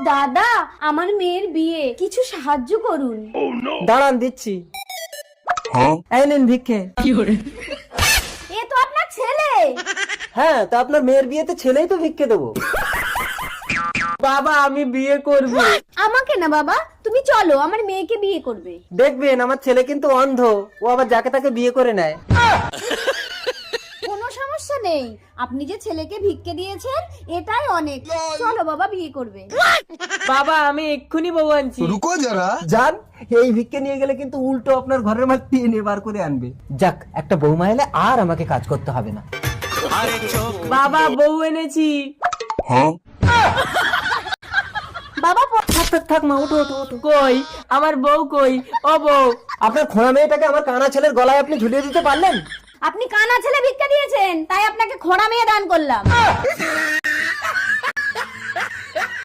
দাদা, আমার মেয়ের বিয়ে, কিছু সাহায্য করুন। দাঁড়ান দিচ্ছি। এই নিন ভিক্ষে। এ তো আপনার ছেলে। হ্যাঁ, তা আপনার মেয়ের বিয়েতে ছেলেই তো ভিক্ষে দেবো। বাবা, আমি বিয়ে করব। আমাকে না বাবা, তুমি চলো, আমার মেয়েকে বিয়ে করবে। দেখবেন, আমার ছেলে কিন্তু অন্ধ, ও আবার যাকে তাকে বিয়ে করে নেয়। কোনো সমস্যা নেই, আপনি যে ছেলেকে ভিক্ষে দিয়েছেন এটাই অনেক। চলো বাবা, বিয়ে করবে। বাবা, আমি এক্ষুনি বউ আনছি। रुको जरा। যান, এই ভিক্ষে নিয়ে গেলে কিন্তু উল্টো আপনার ঘরের মাছ নিয়ে বার করে আনবে। যাক, একটা বৌমা এলে আর আমাকে কাজ করতে হবে না। বাবা, বউ এনেছি। বাবা থাক থাক থাক মা, ওঠো ওঠো ওঠো। কই আমার বউ, কই ও বউ? আপনার খোঁড়া মেয়েটাকে আমার কানা ছেলের গলায় আপনি ঝুলিয়ে দিতে পারলেন? আপনি কানা ছেলে ভিক্ষা দিয়েছেন, তাই আপনাকে খোঁড়া মেয়ে দান করলাম।